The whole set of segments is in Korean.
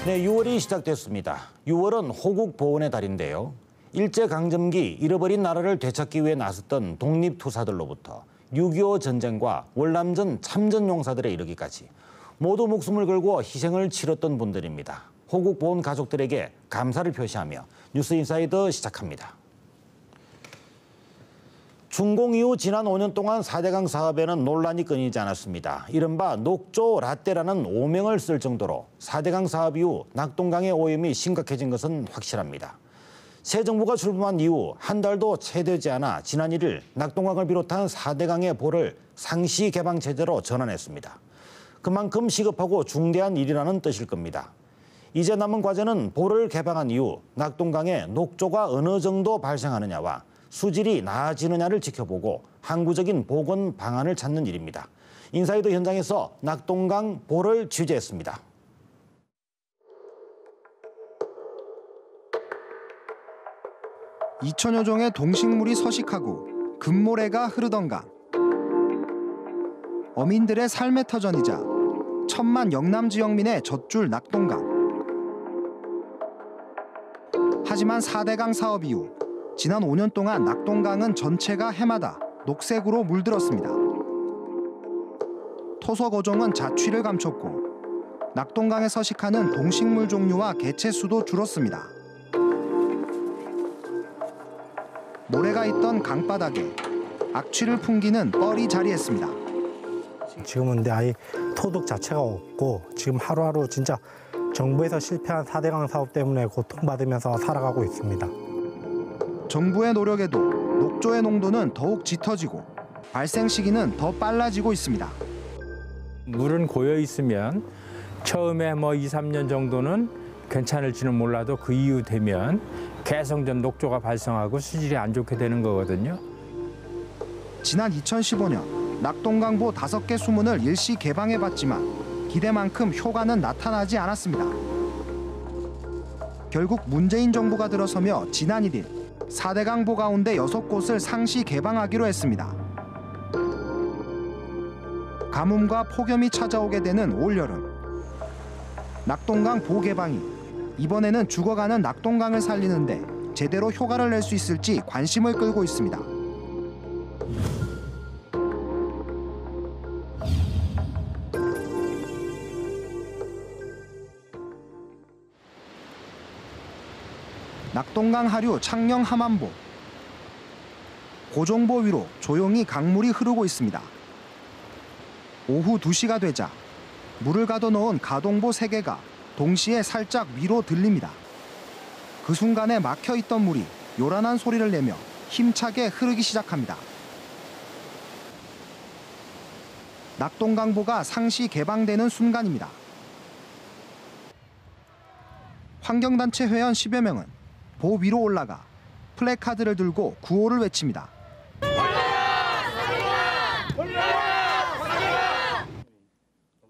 네, 6월이 시작됐습니다. 6월은 호국 보훈의 달인데요. 일제강점기 잃어버린 나라를 되찾기 위해 나섰던 독립투사들로부터 6.25 전쟁과 월남전 참전용사들에 이르기까지 모두 목숨을 걸고 희생을 치렀던 분들입니다. 호국 보훈 가족들에게 감사를 표시하며 뉴스인사이더 시작합니다. 준공 이후 지난 5년 동안 4대강 사업에는 논란이 끊이지 않았습니다. 이른바 녹조 라떼라는 오명을 쓸 정도로 4대강 사업 이후 낙동강의 오염이 심각해진 것은 확실합니다. 새 정부가 출범한 이후 한 달도 채 되지 않아 지난 1일 낙동강을 비롯한 4대강의 보를 상시 개방 체제로 전환했습니다. 그만큼 시급하고 중대한 일이라는 뜻일 겁니다. 이제 남은 과제는 보를 개방한 이후 낙동강에 녹조가 어느 정도 발생하느냐와 수질이 나아지느냐를 지켜보고 항구적인 보건 방안을 찾는 일입니다. 인사이더 현장에서 낙동강 보를 취재했습니다. (2천여) 종의 동식물이 서식하고 금모래가 흐르던 강. 어민들의 삶의 터전이자 천만 영남 지역민의 젖줄 낙동강. 하지만 4대강 사업 이후 지난 5년 동안 낙동강은 전체가 해마다 녹색으로 물들었습니다. 토속 어종은 자취를 감췄고 낙동강에 서식하는 동식물 종류와 개체 수도 줄었습니다. 모래가 있던 강바닥에 악취를 풍기는 뻘이 자리했습니다. 지금은 근데 아예 토독 자체가 없고 지금 하루하루 진짜 정부에서 실패한 4대강 사업 때문에 고통받으면서 살아가고 있습니다. 정부의 노력에도 녹조의 농도는 더욱 짙어지고 발생 시기는 더 빨라지고 있습니다. 물은 고여 있으면 처음에 2, 3년 정도는 괜찮을지는 몰라도 그 이후 되면 개성전 녹조가 발생하고 수질이 안 좋게 되는 거거든요. 지난 2015년 낙동강보 5개 수문을 일시 개방해봤지만 기대만큼 효과는 나타나지 않았습니다. 결국 문재인 정부가 들어서며 지난 1일 4대강보 가운데 6곳을 상시 개방하기로 했습니다. 가뭄과 폭염이 찾아오게 되는 올여름. 낙동강 보 개방이 이번에는 죽어가는 낙동강을 살리는데 제대로 효과를 낼 수 있을지 관심을 끌고 있습니다. 낙동강 하류 창녕 함안보. 고정보 위로 조용히 강물이 흐르고 있습니다. 오후 2시가 되자 물을 가둬놓은 가동보 3개가 동시에 살짝 위로 들립니다. 그 순간에 막혀있던 물이 요란한 소리를 내며 힘차게 흐르기 시작합니다. 낙동강보가 상시 개방되는 순간입니다. 환경단체 회원 10여 명은 보 위로 올라가 플래카드를 들고 구호를 외칩니다.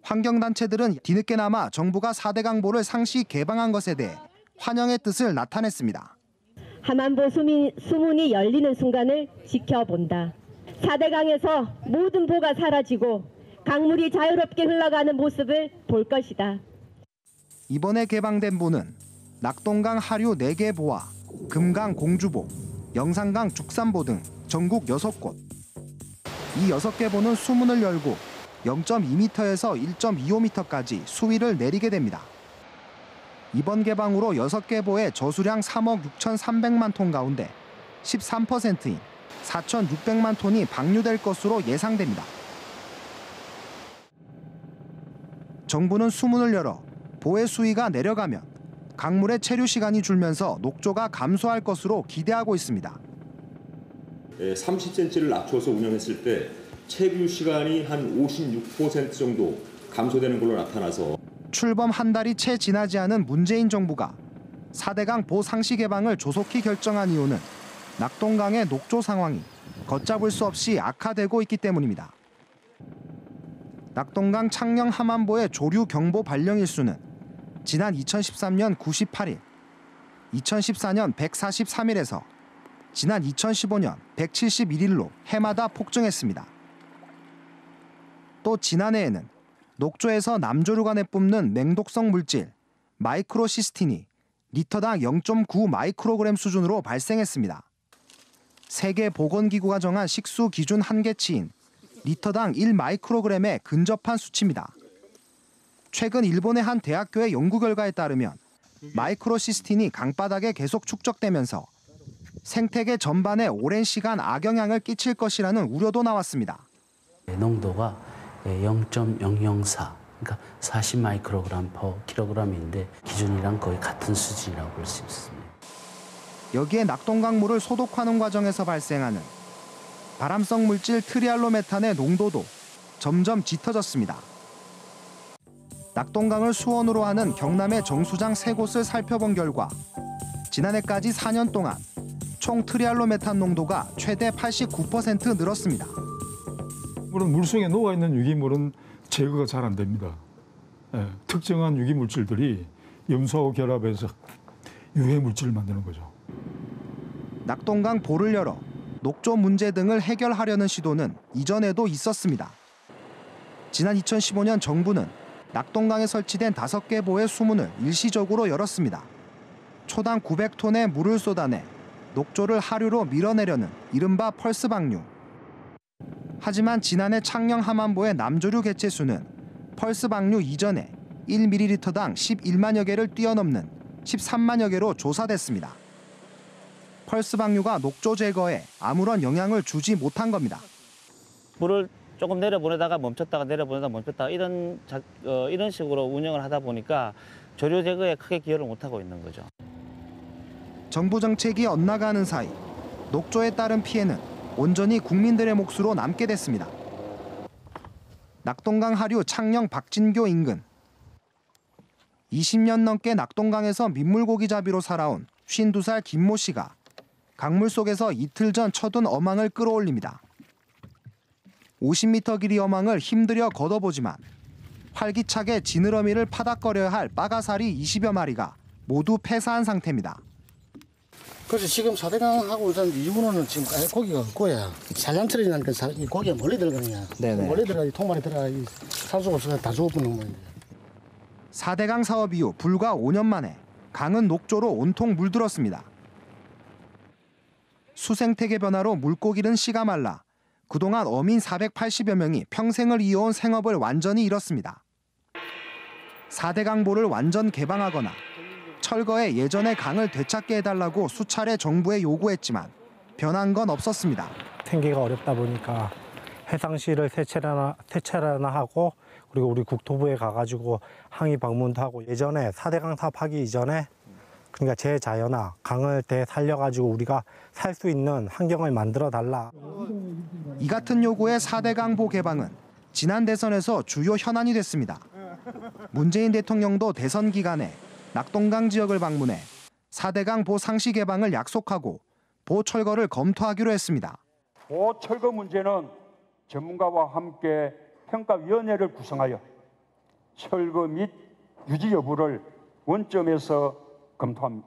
환경단체들은 뒤늦게나마 정부가 4대강보를 상시 개방한 것에 대해 환영의 뜻을 나타냈습니다. 함안보 수문이 열리는 순간을 지켜본다. 4대강에서 모든 보가 사라지고 강물이 자유롭게 흘러가는 모습을 볼 것이다. 이번에 개방된 보는 낙동강 하류 4개 보와 금강 공주보, 영산강 죽산보 등 전국 6곳. 이 6개 보는 수문을 열고 0.2m에서 1.25m까지 수위를 내리게 됩니다. 이번 개방으로 6개 보의 저수량 3억 6,300만 톤 가운데 13%인 4,600만 톤이 방류될 것으로 예상됩니다. 정부는 수문을 열어 보의 수위가 내려가면 강물의 체류 시간이 줄면서 녹조가 감소할 것으로 기대하고 있습니다. 30cm를 낮춰서 운영했을 때 체류 시간이 한 56% 정도 감소되는 걸로 나타나서 출범 한 달이 채 지나지 않은 문재인 정부가 4대강 보 상시 개방을 조속히 결정한 이유는 낙동강의 녹조 상황이 걷잡을 수 없이 악화되고 있기 때문입니다. 낙동강 창녕 함안보의 조류 경보 발령 일수는 지난 2013년 98일, 2014년 143일에서 지난 2015년 171일로 해마다 폭증했습니다. 또 지난해에는 녹조에서 남조류가 내뿜는 맹독성 물질 마이크로시스틴이 리터당 0.9 마이크로그램 수준으로 발생했습니다. 세계보건기구가 정한 식수 기준 한계치인 리터당 1 마이크로그램에 근접한 수치입니다. 최근 일본의 한 대학교의 연구 결과에 따르면 마이크로시스틴이 강바닥에 계속 축적되면서 생태계 전반에 오랜 시간 악영향을 끼칠 것이라는 우려도 나왔습니다. 농도가 0.004, 그러니까 40 마이크로그램 per 킬로그램인데 기준이랑 거의 같은 수준이라고 볼 수 있습니다. 여기에 낙동강물을 소독하는 과정에서 발생하는 발암성 물질 트리알로메탄의 농도도 점점 짙어졌습니다. 낙동강을 수원으로 하는 경남의 정수장 3곳을 살펴본 결과 지난해까지 4년 동안 총 트리알로메탄 농도가 최대 89% 늘었습니다. 물론 물속에 녹아있는 유기물은 제거가 잘 안 됩니다. 특정한 유기물질들이 염소하고 결합해서 유해 물질을 만드는 거죠. 낙동강 보를 열어 녹조 문제 등을 해결하려는 시도는 이전에도 있었습니다. 지난 2015년 정부는 낙동강에 설치된 5개 보의 수문을 일시적으로 열었습니다. 초당 900톤의 물을 쏟아내 녹조를 하류로 밀어내려는 이른바 펄스 방류. 하지만 지난해 창녕 함안보의 남조류 개체수는 펄스 방류 이전에 1ml당 11만여 개를 뛰어넘는 13만여 개로 조사됐습니다. 펄스 방류가 녹조 제거에 아무런 영향을 주지 못한 겁니다. 물을 조금 내려보내다가 멈췄다가 내려보내다가 멈췄다가 이런 식으로 운영을 하다 보니까 조류 제거에 크게 기여를 못하고 있는 거죠. 정부 정책이 엇나가는 사이 녹조에 따른 피해는 온전히 국민들의 몫으로 남게 됐습니다. 낙동강 하류 창녕 박진교 인근. 20년 넘게 낙동강에서 민물고기잡이로 살아온 52살 김모 씨가 강물 속에서 이틀 전 쳐둔 어망을 끌어올립니다. 50m 길이 어망을 힘들여 걷어보지만 활기차게 지느러미를 파닥거려야 할 빠가사리 20여 마리가 모두 폐사한 상태입니다. 그래서 지금 사대강하고 있는 이후로는 지금 고기가 없고요. 산란철이 나니까 이 고기가 멀리 들어가느냐. 멀리 들어가지 통발에 들어가지 산소가 없어서 다 죽어버리는 거예요. 사대강 사업 이후 불과 5년 만에 강은 녹조로 온통 물들었습니다. 수생태계 변화로 물고기는 씨가 말라 그동안 어민 480여 명이 평생을 이어온 생업을 완전히 잃었습니다. 사대강보를 완전 개방하거나 철거해 예전의 강을 되찾게 해달라고 수차례 정부에 요구했지만 변한 건 없었습니다. 생계가 어렵다 보니까 해상시를 세차례나 하고 그리고 우리 국토부에 가가지고 항의 방문도 하고 예전에 사대강 사업하기 이전에 그러니까 제자연화 강을 되살려가지고 우리가 살 수 있는 환경을 만들어 달라. 이 같은 요구의 사대강보 개방은 지난 대선에서 주요 현안이 됐습니다. 문재인 대통령도 대선 기간에 낙동강 지역을 방문해 사대강보 상시 개방을 약속하고 보 철거를 검토하기로 했습니다. 보 철거 문제는 전문가와 함께 평가위원회를 구성하여 철거 및 유지 여부를 원점에서 검토합니다.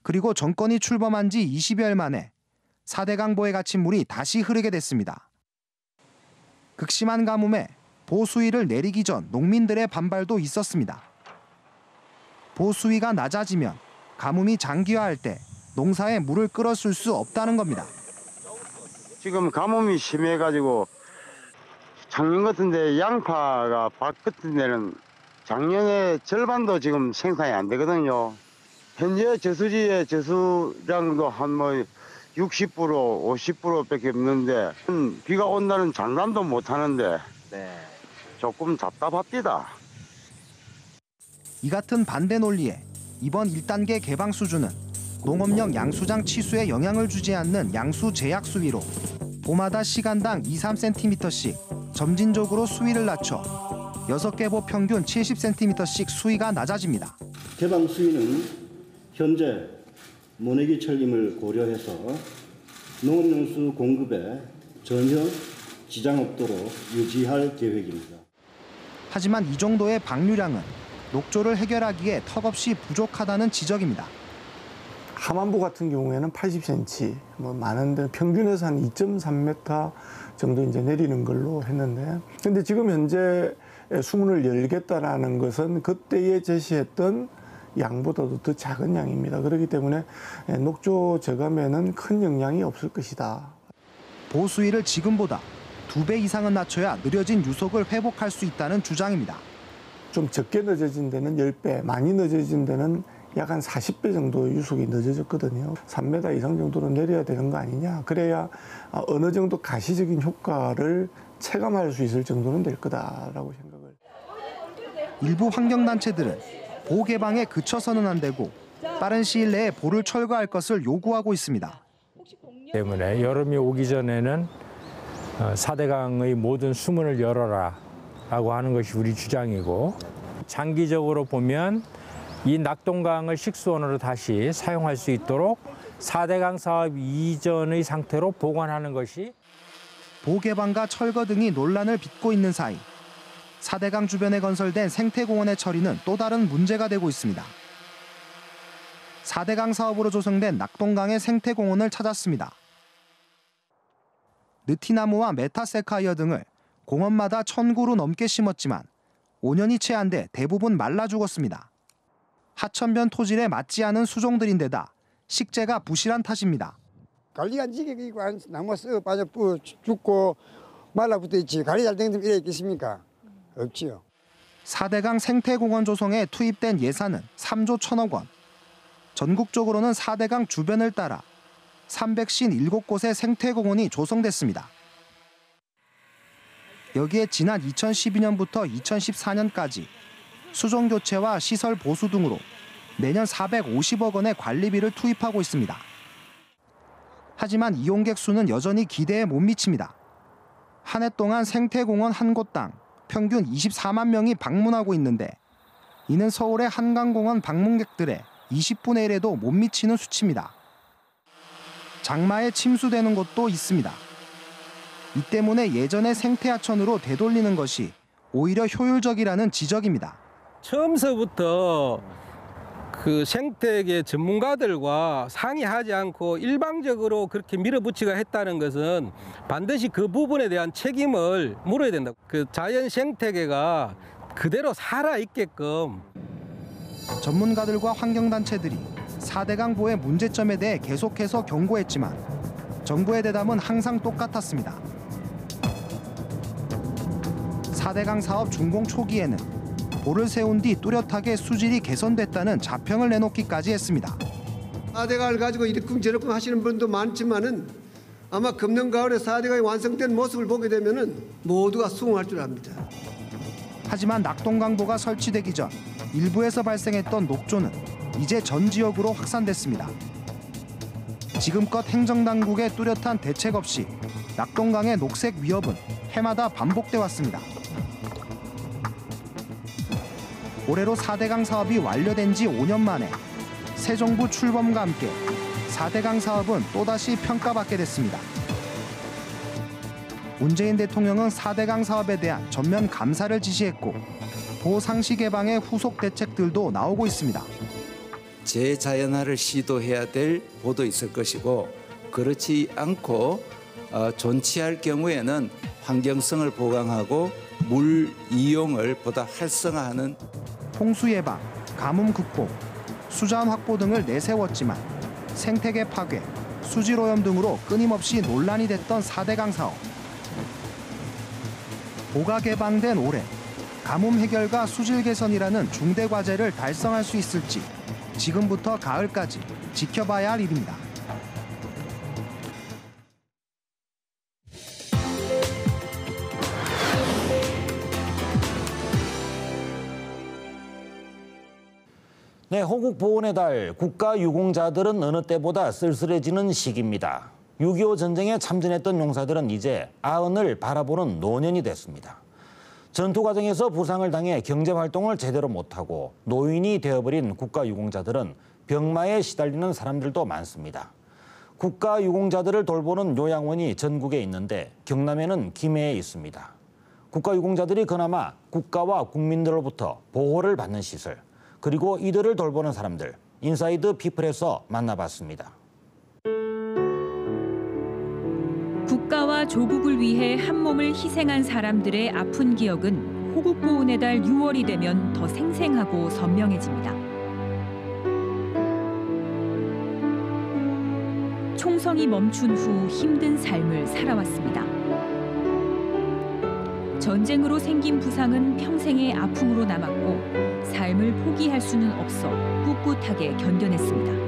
그리고 정권이 출범한 지 20여일 만에 사대강보에 갇힌 물이 다시 흐르게 됐습니다. 극심한 가뭄에 보 수위를 내리기 전 농민들의 반발도 있었습니다. 보 수위가 낮아지면 가뭄이 장기화할 때 농사에 물을 끌어쓸 수 없다는 겁니다. 지금 가뭄이 심해가지고 작년 같은데 양파가 밭 같은 데는 작년에 절반도 지금 생산이 안 되거든요. 현재 저수지의 저수량도 한 60% 50%밖에 없는데 비가 온다는 장담도 못 하는데 조금 답답합니다. 이 같은 반대 논리에 이번 1단계 개방 수준은 농업용 양수장 치수에 영향을 주지 않는 양수 제약 수위로 보마다 시간당 2-3cm씩 점진적으로 수위를 낮춰 6개 보 평균 70cm씩 수위가 낮아집니다. 개방 수위는 현재 모내기 철림을 고려해서 농업용수 공급에 전혀 지장 없도록 유지할 계획입니다. 하지만 이 정도의 방류량은 녹조를 해결하기에 턱없이 부족하다는 지적입니다. 함안보 같은 경우에는 80cm, 많은 데는 평균에서 한 2.3m 정도 이제 내리는 걸로 했는데, 근데 지금 현재 수문을 열겠다라는 것은 그때에 제시했던 양보다도 더 작은 양입니다. 그렇기 때문에 녹조 저감에는 큰 영향이 없을 것이다. 보수위를 지금보다 2배 이상은 낮춰야 느려진 유속을 회복할 수 있다는 주장입니다. 좀 적게 늦어진 데는 10배, 많이 늦어진 데는 약 한 40배 정도 유속이 늦어졌거든요. 3m 이상 정도는 내려야 되는 거 아니냐. 그래야 어느 정도 가시적인 효과를 체감할 수 있을 정도는 될 거다라고 생각을. 일부 환경단체들은 보 개방에 그쳐서는 안 되고 빠른 시일 내에 보를 철거할 것을 요구하고 있습니다. 때문에 여름이 오기 전에는 4대강의 모든 수문을 열어라 라고 하는 것이 우리 주장이고, 장기적으로 보면 이 낙동강을 식수원으로 다시 사용할 수 있도록 4대강 사업 이전의 상태로 보관하는 것이. 보 개방과 철거 등이 논란을 빚고 있는 사이 4대강 주변에 건설된 생태공원의 처리는 또 다른 문제가 되고 있습니다. 4대강 사업으로 조성된 낙동강의 생태공원을 찾았습니다. 느티나무와 메타세카이어 등을 공원마다 1000그루 넘게 심었지만 5년이 채 안 돼 대부분 말라 죽었습니다. 하천변 토질에 맞지 않은 수종들인데다 식재가 부실한 탓입니다. 관리가 안 지키고 나무 썩어 빠져 죽고 말라붙어 있지. 관리 잘 되는 일이 있겠습니까? 없지요. 4대강 생태공원 조성에 투입된 예산은 3조 1,000억 원. 전국적으로는 4대강 주변을 따라 357곳의 생태공원이 조성됐습니다. 여기에 지난 2012년부터 2014년까지 수종 교체와 시설 보수 등으로 매년 450억 원의 관리비를 투입하고 있습니다. 하지만 이용객 수는 여전히 기대에 못 미칩니다. 한 해 동안 생태공원 한 곳당 평균 24만 명이 방문하고 있는데 이는 서울의 한강공원 방문객들의 20분의 1에도 못 미치는 수치입니다. 장마에 침수되는 곳도 있습니다. 이 때문에 예전의 생태하천으로 되돌리는 것이 오히려 효율적이라는 지적입니다. 처음서부터 그 생태계 전문가들과 상의하지 않고 일방적으로 그렇게 밀어붙이가 했다는 것은 반드시 그 부분에 대한 책임을 물어야 된다. 그 자연 생태계가 그대로 살아있게끔. 전문가들과 환경단체들이 4대강 보의 문제점에 대해 계속해서 경고했지만 정부의 대답은 항상 똑같았습니다. 4대강 사업 준공 초기에는 보를 세운 뒤 뚜렷하게 수질이 개선됐다는 자평을 내놓기까지 했습니다. 4대강을 가지고 이러쿵저러쿵 하시는 분도 많지만은 아마 금년 가을에 4대강이 완성된 모습을 보게 되면은 모두가 수긍할 줄 압니다. 하지만 낙동강보가 설치되기 전 일부에서 발생했던 녹조는 이제 전 지역으로 확산됐습니다. 지금껏 행정당국의 뚜렷한 대책 없이 낙동강의 녹색 위협은 해마다 반복돼 왔습니다. 올해로 4대강 사업이 완료된 지 5년 만에 새 정부 출범과 함께 4대강 사업은 또다시 평가받게 됐습니다. 문재인 대통령은 4대강 사업에 대한 전면 감사를 지시했고 보상시 개방의 후속 대책들도 나오고 있습니다. 재자연화를 시도해야 될 보도 있을 것이고, 그렇지 않고 존치할 경우에는 환경성을 보강하고 물 이용을 보다 활성화하는 홍수 예방, 가뭄 극복, 수자원 확보 등을 내세웠지만 생태계 파괴, 수질 오염 등으로 끊임없이 논란이 됐던 4대강 사업. 보가 개방된 올해 가뭄 해결과 수질 개선이라는 중대 과제를 달성할 수 있을지 지금부터 가을까지 지켜봐야 할 일입니다. 네, 호국 보훈의 달, 국가 유공자들은 어느 때보다 쓸쓸해지는 시기입니다. 6.25 전쟁에 참전했던 용사들은 이제 아흔을 바라보는 노년이 됐습니다. 전투 과정에서 부상을 당해 경제활동을 제대로 못하고 노인이 되어버린 국가 유공자들은 병마에 시달리는 사람들도 많습니다. 국가 유공자들을 돌보는 요양원이 전국에 있는데 경남에는 김해에 있습니다. 국가 유공자들이 그나마 국가와 국민들로부터 보호를 받는 시설, 그리고 이들을 돌보는 사람들, 인사이드 피플에서 만나봤습니다. 국가와 조국을 위해 한 몸을 희생한 사람들의 아픈 기억은 호국 보훈의 달 6월이 되면 더 생생하고 선명해집니다. 총성이 멈춘 후 힘든 삶을 살아왔습니다. 전쟁으로 생긴 부상은 평생의 아픔으로 남았고 삶을 포기할 수는 없어 꿋꿋하게 견뎌냈습니다.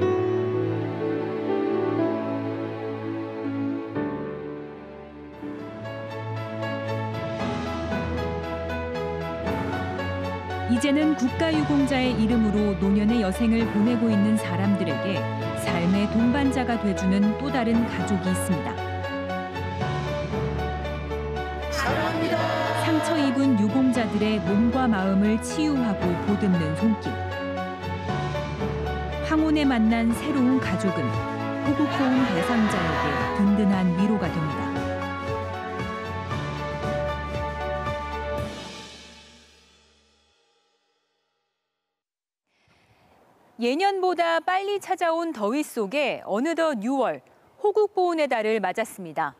이제는 국가유공자의 이름으로 노년의 여생을 보내고 있는 사람들에게 삶의 동반자가 돼주는 또 다른 가족이 있습니다. 사랑합니다. 상처 입은 유공자들의 몸과 마음을 치유하고 보듬는 손길. 황혼에 만난 새로운 가족은 호국보훈 대상자에게 든든한 위로가 됩니다. 예년보다 빨리 찾아온 더위 속에 어느덧 6월, 호국보훈의 달을 맞았습니다.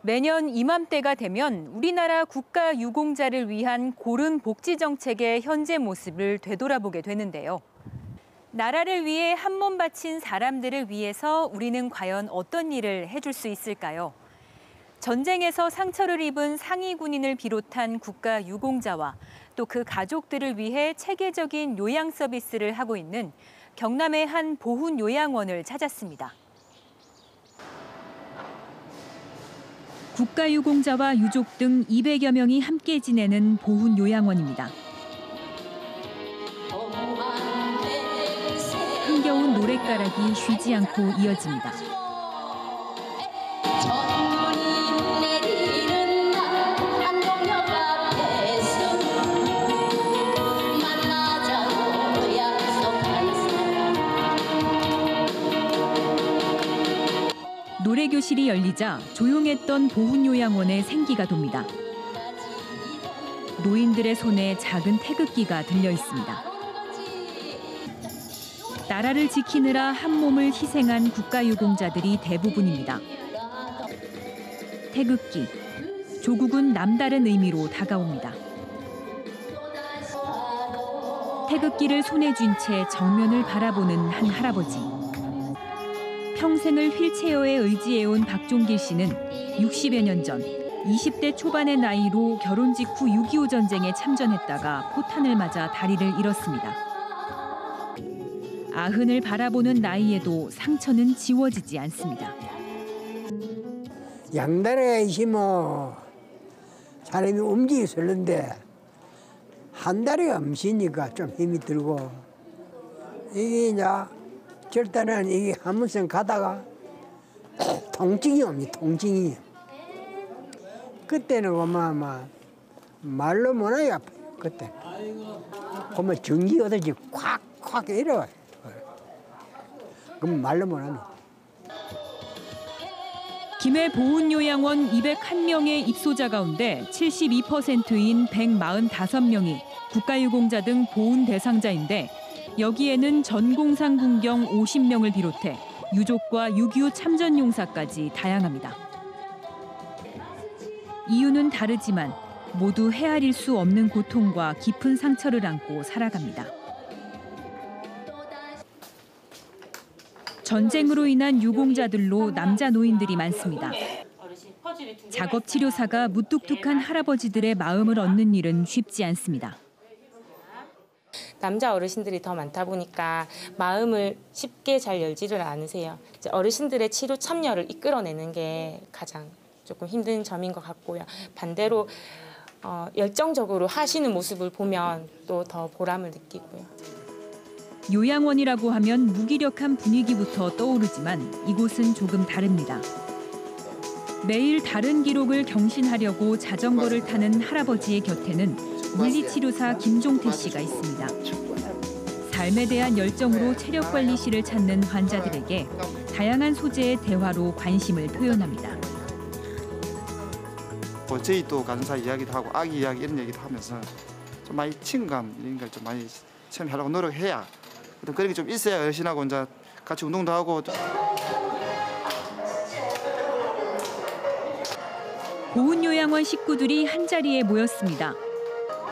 매년 이맘때가 되면 우리나라 국가유공자를 위한 고른 복지 정책의 현재 모습을 되돌아보게 되는데요. 나라를 위해 한 몸 바친 사람들을 위해서 우리는 과연 어떤 일을 해줄 수 있을까요? 전쟁에서 상처를 입은 상위 군인을 비롯한 국가유공자와 또 그 가족들을 위해 체계적인 요양 서비스를 하고 있는 경남의 한 보훈요양원을 찾았습니다. 국가유공자와 유족 등 200여 명이 함께 지내는 보훈요양원입니다. 흥겨운 노랫가락이 쉬지 않고 이어집니다. 노래교실이 열리자 조용했던 보훈요양원에 생기가 돕니다. 노인들의 손에 작은 태극기가 들려 있습니다. 나라를 지키느라 한 몸을 희생한 국가유공자들이 대부분입니다. 태극기, 조국은 남다른 의미로 다가옵니다. 태극기를 손에 쥔 채 정면을 바라보는 한 할아버지. 평생을 휠체어에 의지해온 박종길 씨는 60여 년 전 20대 초반의 나이로 결혼 직후 6.25 전쟁에 참전했다가 포탄을 맞아 다리를 잃었습니다. 아흔을 바라보는 나이에도 상처는 지워지지 않습니다. 양다리가 있으면 사람이 움직일 수 있는데 한 다리가 없으니까 좀 힘이 들고 이게 이제 절단은 이게 한문성 가다가 통증이 옵니다. 통증이. 그때는 어마어마 말로 못하게 아파요. 그때. 그러면 전기 얻어지 콱콱 이래요. 그럼 말로 못합니다. 김해 보훈요양원 201명의 입소자 가운데 72%인 145명이 국가유공자 등 보훈 대상자인데 여기에는 전공상 군경 50명을 비롯해 유족과 6.25 참전용사까지 다양합니다. 이유는 다르지만 모두 헤아릴 수 없는 고통과 깊은 상처를 안고 살아갑니다. 전쟁으로 인한 유공자들로 남자 노인들이 많습니다. 작업치료사가 무뚝뚝한 할아버지들의 마음을 얻는 일은 쉽지 않습니다. 남자 어르신들이 더 많다 보니까 마음을 쉽게 잘 열지를 않으세요. 이제 어르신들의 치료 참여를 이끌어내는 게 가장 조금 힘든 점인 것 같고요. 반대로 열정적으로 하시는 모습을 보면 또 더 보람을 느끼고요. 요양원이라고 하면 무기력한 분위기부터 떠오르지만 이곳은 조금 다릅니다. 매일 다른 기록을 경신하려고 자전거를 타는 할아버지의 곁에는 물리치료사 김종태 씨가 있습니다. 삶에 대한 열정으로 체력관리실을 찾는 환자들에게 다양한 소재의 대화로 관심을 표현합니다. 저희 또 간호사 이야기도 하고 아기 이야기 이런 얘기도 하면서 좀 많이 친감 이런 걸 좀 많이 체험하려고 노력해야 그런 게 좀 있어야 어르신하고 이제 같이 운동도 하고. 보훈요양원 식구들이 한자리에 모였습니다.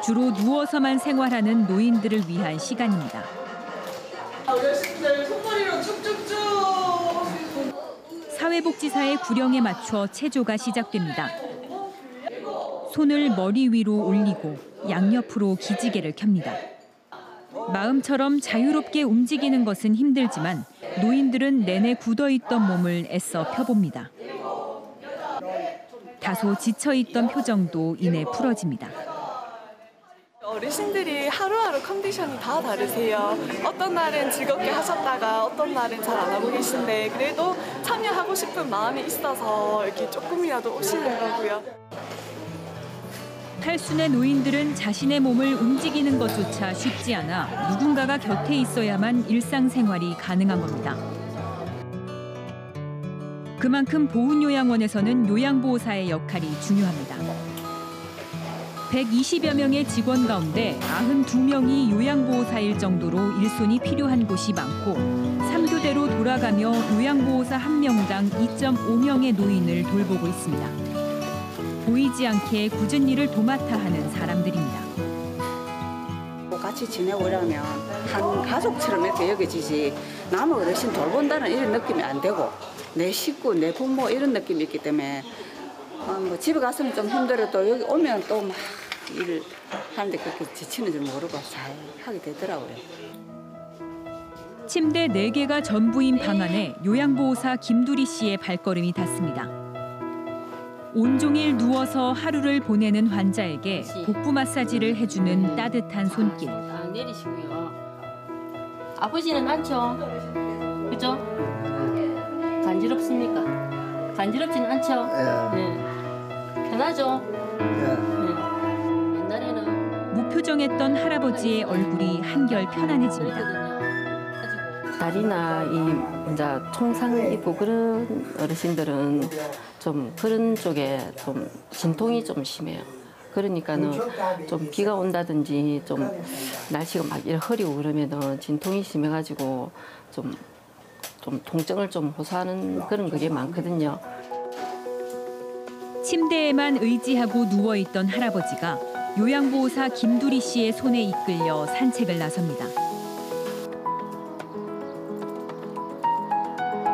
주로 누워서만 생활하는 노인들을 위한 시간입니다. 어르신들 손머리로 쭉쭉쭉. 사회복지사의 구령에 맞춰 체조가 시작됩니다. 손을 머리 위로 올리고 양옆으로 기지개를 켭니다. 마음처럼 자유롭게 움직이는 것은 힘들지만 노인들은 내내 굳어있던 몸을 애써 펴봅니다. 다소 지쳐있던 표정도 이내 풀어집니다. 어르신들이 하루하루 컨디션이 다 다르세요. 어떤 날은 즐겁게 하셨다가 어떤 날은 잘 안 하고 계신데 그래도 참여하고 싶은 마음이 있어서 이렇게 조금이라도 오시는 거고요. 탈순의 노인들은 자신의 몸을 움직이는 것조차 쉽지 않아 누군가가 곁에 있어야만 일상생활이 가능한 겁니다. 그만큼 보훈요양원에서는 요양보호사의 역할이 중요합니다. 120여 명의 직원 가운데 92명이 요양보호사일 정도로 일손이 필요한 곳이 많고 3교대로 돌아가며 요양보호사 1명당 2.5명의 노인을 돌보고 있습니다. 보이지 않게 굳은 일을 도맡아 하는 사람들입니다. 같이 지내오려면 한 가족처럼 이렇게 여겨지지 남의 어르신 돌본다는 이런 느낌이 안 되고 내 식구, 내 부모 이런 느낌이 있기 때문에 뭐 집에 가서는 좀 힘들어도 여기 오면 또 막 일을 하는데 그렇게 지치는 줄 모르고 잘 하게 되더라고요. 침대 4개가 전부인 방 안에 요양보호사 김두리 씨의 발걸음이 닿습니다. 온종일 누워서 하루를 보내는 환자에게 복부 마사지를 해주는 따뜻한 손길. 내리시고요. 아프지는 않죠? 그죠? 간지럽습니까? 간지럽지는 않죠? 네. 편하죠? 네. 옛날에는 무표정했던 할아버지의 얼굴이 한결 편안해집니다. 다리나 이제 총상 입고 그런 어르신들은 좀 그런 쪽에 좀 진통이 좀 심해요. 그러니까는 좀 비가 온다든지 좀 날씨가 막 이렇게 흐리고 그러면은 진통이 심해가지고 좀 통증을 좀 호소하는 그런 그게 많거든요. 침대에만 의지하고 누워있던 할아버지가 요양보호사 김두리 씨의 손에 이끌려 산책을 나섭니다.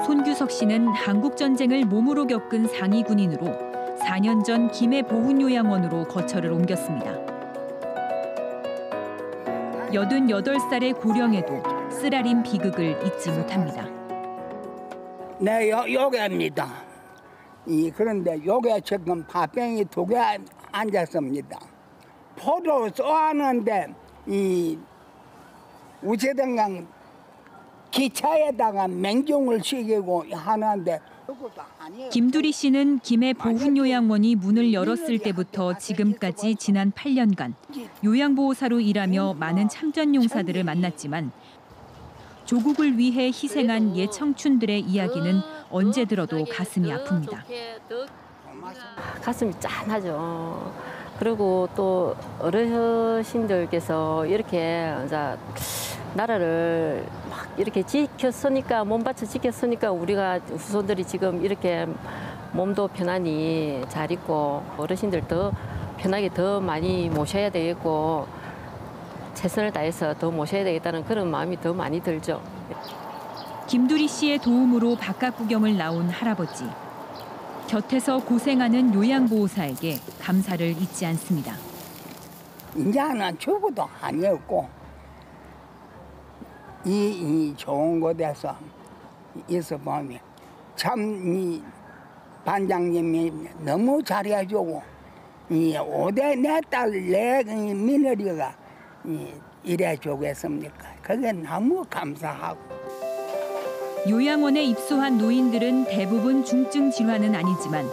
손규석 씨는 한국전쟁을 몸으로 겪은 상위 군인으로 4년 전 김해 보훈요양원으로 거처를 옮겼습니다. 88살의 고령에도 쓰라린 비극을 잊지 못합니다. 네, 요괴입니다. 그런데 요괴 지금 파병이 2개 앉았습니다. 포도 쏘았는데 이 우체등강 기차에다가 맹종을 시키고 하는데 김두리 씨는 김해 보훈요양원이 문을 열었을 때부터 지금까지 지난 8년간 요양보호사로 일하며 많은 참전용사들을 만났지만 조국을 위해 희생한 옛 청춘들의 이야기는 언제 들어도 가슴이 아픕니다. 가슴이 짠하죠. 그리고 또 어르신들께서 이렇게 이제 나라를 막 이렇게 지켰으니까 몸 바쳐 지켰으니까 우리가 후손들이 지금 이렇게 몸도 편안히 잘 있고 어르신들 더 편하게 더 많이 모셔야 되겠고 최선을 다해서 더 모셔야 되겠다는 그런 마음이 더 많이 들죠. 김두리 씨의 도움으로 바깥 구경을 나온 할아버지. 곁에서 고생하는 요양보호사에게 감사를 잊지 않습니다. 이제는 죽어도 아니었고 이 좋은 곳에서 있어 보면 참 이 반장님이 너무 잘해주고 이 5대 내 딸 내 며느리가 이래주겠습니까? 그게 너무 감사하고. 요양원에 입소한 노인들은 대부분 중증 질환은 아니지만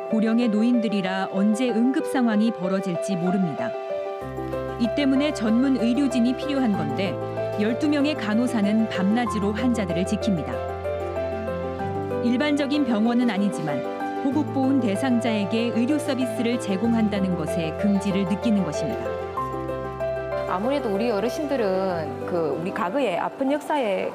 고령의 노인들이라 언제 응급 상황이 벌어질지 모릅니다. 이 때문에 전문 의료진이 필요한 건데 12명의 간호사는 밤낮으로 환자들을 지킵니다. 일반적인 병원은 아니지만 호국보훈 대상자에게 의료 서비스를 제공한다는 것에 긍지를 느끼는 것입니다. 아무래도 우리 어르신들은 우리 과거에 아픈 역사에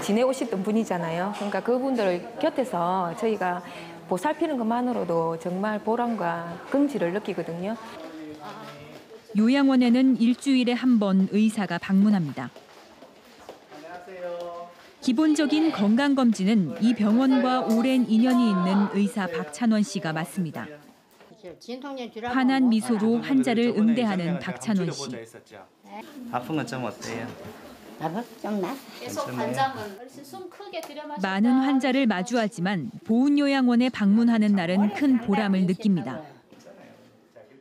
지내오셨던 분이잖아요. 그러니까 그분들 곁에서 저희가 보살피는 것만으로도 정말 보람과 긍지를 느끼거든요. 요양원에는 일주일에 한 번 의사가 방문합니다. 기본적인 건강검진은 이 병원과 오랜 인연이 있는 의사 박찬원 씨가 맡습니다. 환한 미소로 환자를 응대하는 박찬원 씨. 아픈 건 좀 어때요? 좀 나. 계속 관장은 숨 크게 들여마시고 많은 환자를 마주하지만 보훈요양원에 방문하는 날은 큰 보람을 느낍니다.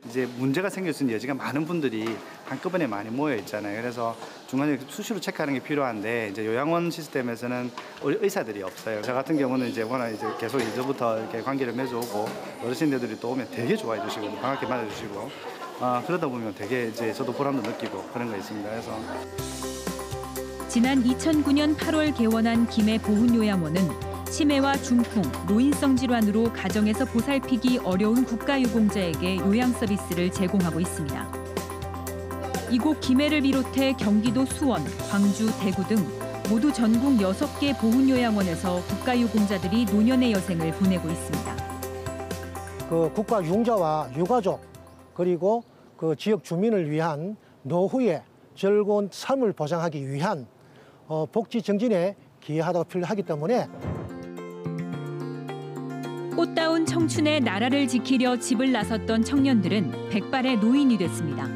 이제 문제가 생길 수 있는 여지가 많은 분들이 한꺼번에 많이 모여 있잖아요. 그래서 중간에 수시로 체크하는 게 필요한데 이제 요양원 시스템에서는 의사들이 없어요. 저 같은 경우는 이제 워낙 이제 계속 이제부터 이렇게 관계를 맺어오고 어르신들이 또 오면 되게 좋아해 주시고 반갑게 맞아주시고 그러다 보면 되게 이제 저도 보람도 느끼고 그런 거 있습니다. 그래서 지난 2009년 8월 개원한 김해 보훈요양원은 치매와 중풍, 노인성 질환으로 가정에서 보살피기 어려운 국가유공자에게 요양 서비스를 제공하고 있습니다. 이곳 김해를 비롯해 경기도 수원, 광주, 대구 등 모두 전국 6개 보훈요양원에서 국가유공자들이 노년의 여생을 보내고 있습니다. 그 국가유공자와 유가족 그리고 그 지역 주민을 위한 노후의 즐거운 삶을 보장하기 위한 복지 정진에 기여하다고 필요하기 때문에 꽃다운 청춘의 나라를 지키려 집을 나섰던 청년들은 백발의 노인이 됐습니다.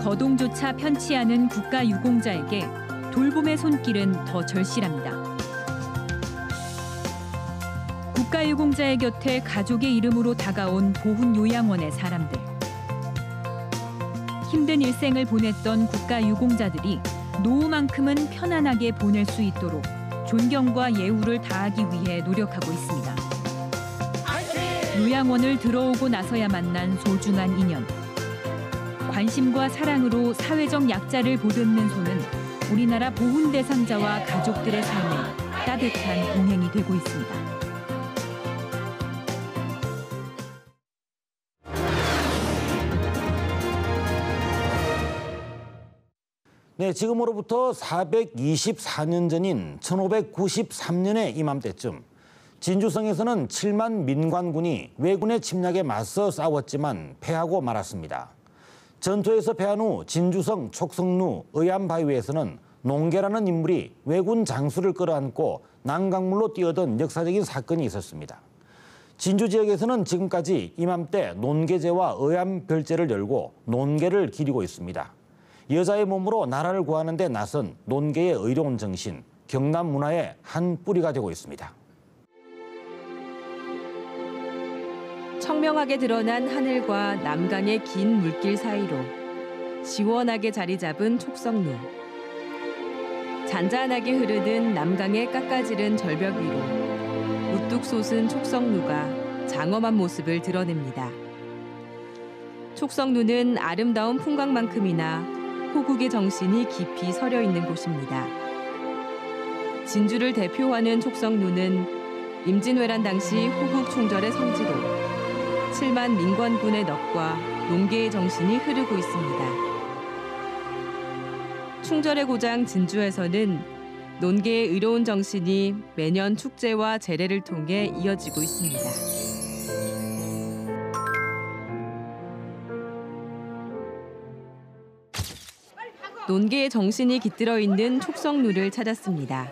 거동조차 편치 않은 국가유공자에게 돌봄의 손길은 더 절실합니다. 국가유공자의 곁에 가족의 이름으로 다가온 보훈요양원의 사람들. 힘든 일생을 보냈던 국가유공자들이 노후만큼은 편안하게 보낼 수 있도록 존경과 예우를 다하기 위해 노력하고 있습니다. 요양원을 들어오고 나서야 만난 소중한 인연. 관심과 사랑으로 사회적 약자를 보듬는 손은 우리나라 보훈 대상자와 가족들의 삶에 따뜻한 동행이 되고 있습니다. 네, 지금으로부터 424년 전인 1593년의 이맘때쯤 진주성에서는 7만 민관군이 왜군의 침략에 맞서 싸웠지만 패하고 말았습니다. 전투에서 패한 후 진주성 촉성루 의암바위에서는 농계라는 인물이 왜군 장수를 끌어안고 난강물로 뛰어든 역사적인 사건이 있었습니다. 진주 지역에서는 지금까지 이맘때 논계제와 의암별제를 열고 논계를 기리고 있습니다. 여자의 몸으로 나라를 구하는 데 나선 논계의 의로운 정신, 경남 문화의 한 뿌리가 되고 있습니다. 청명하게 드러난 하늘과 남강의 긴 물길 사이로 시원하게 자리 잡은 촉성루. 잔잔하게 흐르는 남강의 깎아지른 절벽 위로 우뚝 솟은 촉성루가 장엄한 모습을 드러냅니다. 촉성루는 아름다운 풍광만큼이나 호국의 정신이 깊이 서려 있는 곳입니다. 진주를 대표하는 촉성루는 임진왜란 당시 호국 총절의 성지로 7만 민관군의 넋과 농계의 정신이 흐르고 있습니다. 충절의 고장 진주에서는 논계의 의로운 정신이 매년 축제와 제례를 통해 이어지고 있습니다. 논계의 정신이 깃들어 있는 촉성루를 찾았습니다.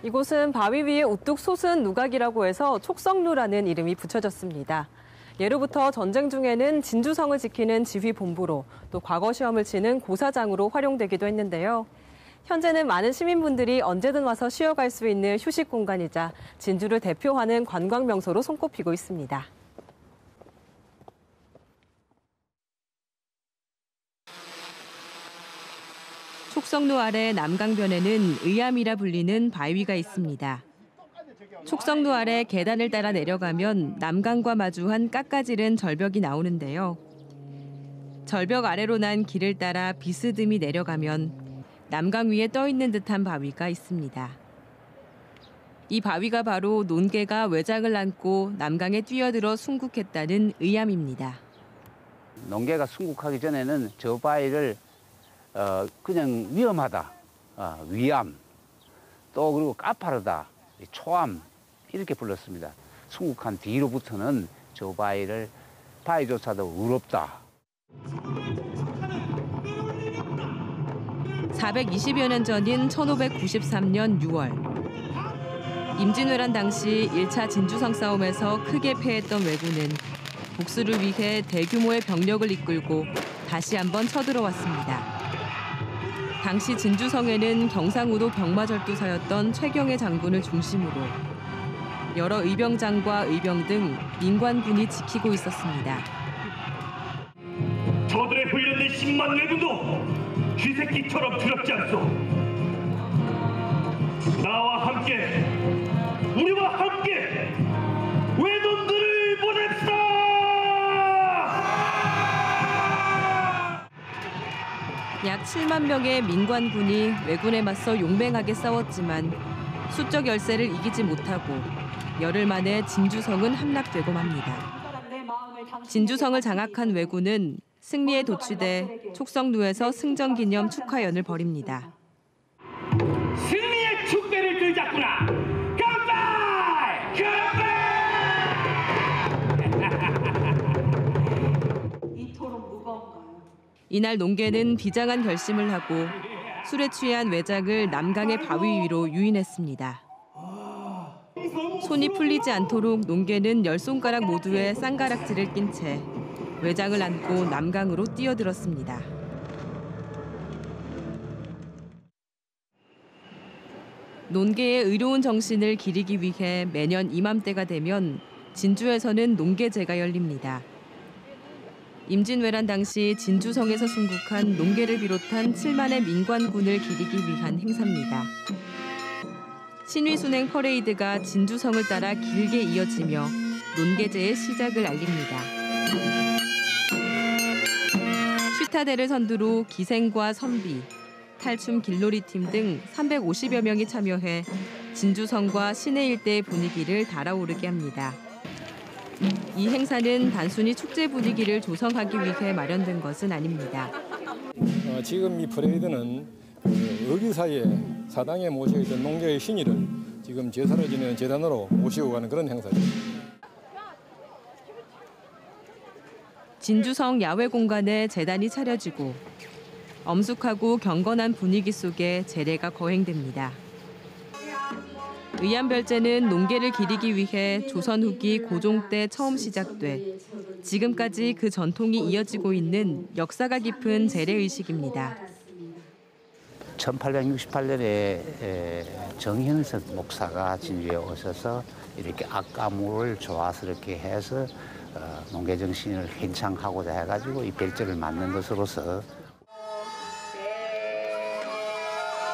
이곳은 바위 위에 우뚝 솟은 누각이라고 해서 촉성루라는 이름이 붙여졌습니다. 예로부터 전쟁 중에는 진주성을 지키는 지휘본부로 또 과거 시험을 치는 고사장으로 활용되기도 했는데요. 현재는 많은 시민분들이 언제든 와서 쉬어갈 수 있는 휴식 공간이자 진주를 대표하는 관광 명소로 손꼽히고 있습니다. 촉성루 아래 남강변에는 의암이라 불리는 바위가 있습니다. 촉성루 아래 계단을 따라 내려가면 남강과 마주한 깎아지른 절벽이 나오는데요. 절벽 아래로 난 길을 따라 비스듬히 내려가면 남강 위에 떠 있는 듯한 바위가 있습니다. 이 바위가 바로 논계가 외장을 안고 남강에 뛰어들어 순국했다는 의암입니다. 논계가 순국하기 전에는 저 바위를 그냥 위험하다, 위암, 또 그리고 까파르다, 초암 이렇게 불렀습니다. 순국한 뒤로부터는 저 바위를 바위조차도 의롭다. 420여 년 전인 1593년 6월. 임진왜란 당시 1차 진주성 싸움에서 크게 패했던 왜군은 복수를 위해 대규모의 병력을 이끌고 다시 한번 쳐들어왔습니다. 당시 진주성에는 경상우도 병마절도사였던 최경애 장군을 중심으로 여러 의병장과 의병 등 민관군이 지키고 있었습니다. 저들의 훈련된 10만 왜군도 쥐새끼처럼 두렵지 않소. 나와 함께, 우리와 함께 왜군들을 보냅시다. 약 7만 명의 민관군이 왜군에 맞서 용맹하게 싸웠지만 수적 열세를 이기지 못하고 열흘 만에 진주성은 함락되고 맙니다. 진주성을 장악한 왜군은 승리에 도취돼 촉성루에서 승전기념 축하연을 벌입니다. 승리의 축배를 들잡구나. 깜빡! 이날 농계는 비장한 결심을 하고 술에 취한 외장을 남강의 바위 위로 유인했습니다. 손이 풀리지 않도록 농계는 10손가락 모두에 쌍가락질을 낀 채 외장을 안고 남강으로 뛰어들었습니다. 논계의 의로운 정신을 기리기 위해 매년 이맘때가 되면 진주에서는 농계제가 열립니다. 임진왜란 당시 진주성에서 순국한 농계를 비롯한 7만의 민관군을 기리기 위한 행사입니다. 신위순행 퍼레이드가 진주성을 따라 길게 이어지며 논계제의 시작을 알립니다. 슈타대를 선두로 기생과 선비, 탈춤 길놀이팀 등 350여 명이 참여해 진주성과 시내 일대의 분위기를 달아오르게 합니다. 이 행사는 단순히 축제 분위기를 조성하기 위해 마련된 것은 아닙니다. 지금 이 퍼레이드는 의기사에 사당에 모셔있던 농계의 신의를 지금 제사를 지내는 재단으로 모시고 가는 그런 행사죠. 진주성 야외 공간에 제단이 차려지고 엄숙하고 경건한 분위기 속에 제례가 거행됩니다. 의암별제는 농계를 기리기 위해 조선 후기 고종 때 처음 시작돼 지금까지 그 전통이 이어지고 있는 역사가 깊은 제례의식입니다. 1868년에 정현석 목사가 진주에 오셔서 이렇게 악가물을 조화스럽게 해서 농계 정신을 팽창하고자 해가지고 이 별제를 만든 것으로서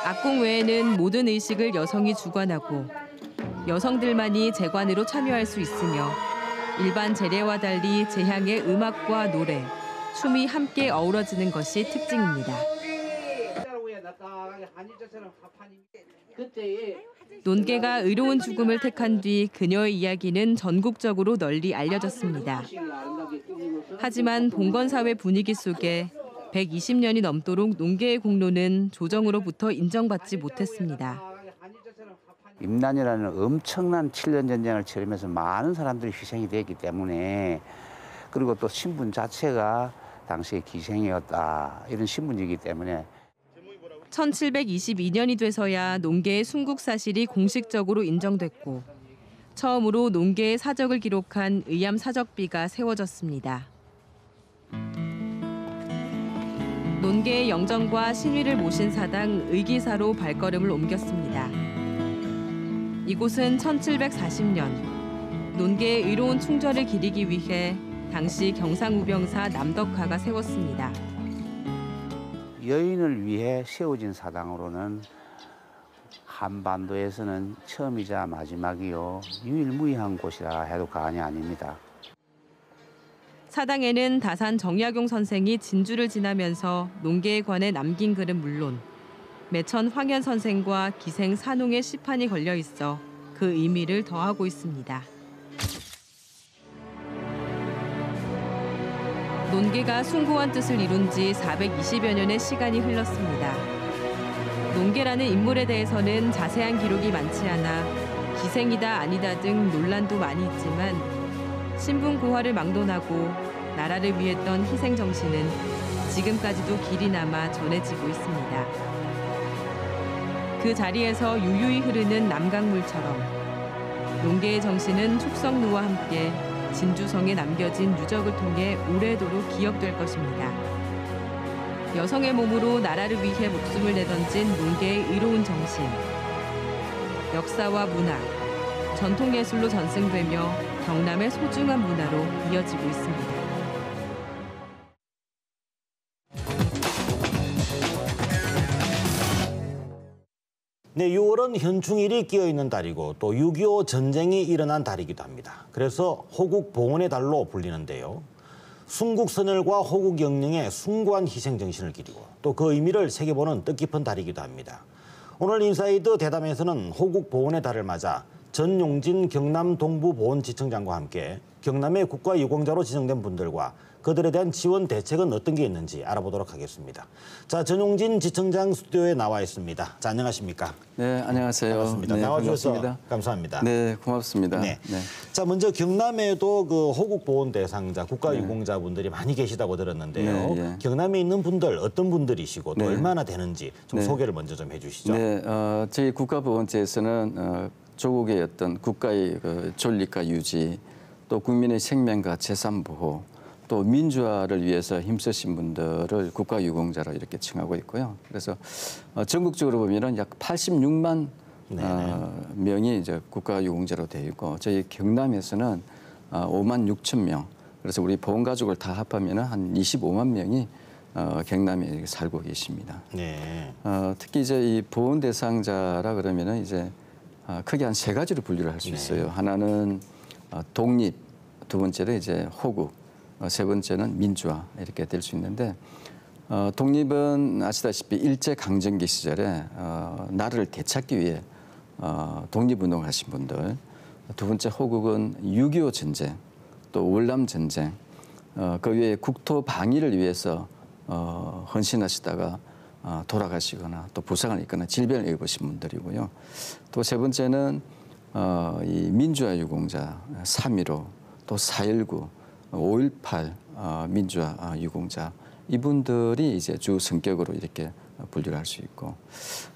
악공 외에는 모든 의식을 여성이 주관하고 여성들만이 재관으로 참여할 수 있으며 일반 제례와 달리 제향의 음악과 노래, 춤이 함께 어우러지는 것이 특징입니다. 논계가 의로운 죽음을 택한 뒤 그녀의 이야기는 전국적으로 널리 알려졌습니다. 하지만 봉건사회 분위기 속에 120년이 넘도록 농계의 공로는 조정으로부터 인정받지 못했습니다. 임난이라는 엄청난 7년 전쟁을 치르면서 많은 사람들이 희생이 됐기 때문에 그리고 또 신분 자체가 당시에 기생이었다 이런 신분이기 때문에 1722년이 돼서야 농계의 순국 사실이 공식적으로 인정됐고 처음으로 농계의 사적을 기록한 의암 사적비가 세워졌습니다. 논계의 영정과 신위를 모신 사당 의기사로 발걸음을 옮겼습니다. 이곳은 1740년 논계의 의로운 충절을 기리기 위해 당시 경상우병사 남덕화가 세웠습니다. 여인을 위해 세워진 사당으로는 한반도에서는 처음이자 마지막이요 유일무이한 곳이라 해도 과언이 아닙니다. 사당에는 다산 정약용 선생이 진주를 지나면서 농계에 관해 남긴 글은 물론 매천 황현 선생과 기생 산홍의 시판이 걸려 있어 그 의미를 더하고 있습니다. 논계가 숭고한 뜻을 이룬 지 420여 년의 시간이 흘렀습니다. 논계라는 인물에 대해서는 자세한 기록이 많지 않아 기생이다 아니다 등 논란도 많이 있지만 신분 고하를 막론하고 나라를 위했던 희생 정신은 지금까지도 길이 남아 전해지고 있습니다. 그 자리에서 유유히 흐르는 남강물처럼 농계의 정신은 촉성루와 함께 진주성에 남겨진 유적을 통해 오래도록 기억될 것입니다. 여성의 몸으로 나라를 위해 목숨을 내던진 농계의 의로운 정신. 역사와 문화, 전통예술로 전승되며 경남의 소중한 문화로 이어지고 있습니다. 네, 6월은 현충일이 끼어있는 달이고 또 6.25 전쟁이 일어난 달이기도 합니다. 그래서 호국 봉헌의 달로 불리는데요. 순국선열과 호국 영령의 숭고한 희생 정신을 기리고 또 그 의미를 새겨보는 뜻깊은 달이기도 합니다. 오늘 인사이드 대담에서는 호국 봉헌의 달을 맞아 전용진 경남 동부보훈지청장과 함께 경남의 국가유공자로 지정된 분들과 그들에 대한 지원 대책은 어떤 게 있는지 알아보도록 하겠습니다. 자, 전용진 지청장 스튜디오에 나와 있습니다. 자, 안녕하십니까? 네, 안녕하세요. 반갑습니다. 네, 나와주셔서 반갑습니다. 감사합니다. 네, 고맙습니다. 네. 네. 자, 먼저 경남에도 그 호국 보훈 대상자, 국가유공자분들이 많이 계시다고 들었는데요. 네, 예. 경남에 있는 분들 어떤 분들이시고 또 네. 얼마나 되는지 좀 네. 소개를 먼저 좀 해주시죠. 네, 저희 국가보훈제에서는 조국의 어떤 국가의 그 존립과 유지, 또 국민의 생명과 재산 보호, 또 민주화를 위해서 힘쓰신 분들을 국가유공자로 이렇게 칭하고 있고요. 그래서 전국적으로 보면은 약 86만 명이 이제 국가유공자로 되어 있고 저희 경남에서는 5만 6천 명. 그래서 우리 보훈가족을 다 합하면은 한 25만 명이 경남에 살고 계십니다. 네. 특히 이제 이 보훈 대상자라 그러면은 이제 크게 한 세 가지로 분류를 할 수 있어요. 하나는 독립, 두 번째는 이제 호국, 세 번째는 민주화 이렇게 될 수 있는데 독립은 아시다시피 일제 강점기 시절에 나라를 되찾기 위해 독립운동을 하신 분들, 두 번째 호국은 6.25 전쟁, 또 월남 전쟁, 그 외에 국토 방위를 위해서 헌신하시다가 돌아가시거나 또 부상을 입거나 질병을 입으신 분들이고요. 또 세 번째는 이 민주화 유공자 3.15, 또 4.19, 5.18 민주화 유공자 이분들이 이제 주 성격으로 이렇게 분류를 할 수 있고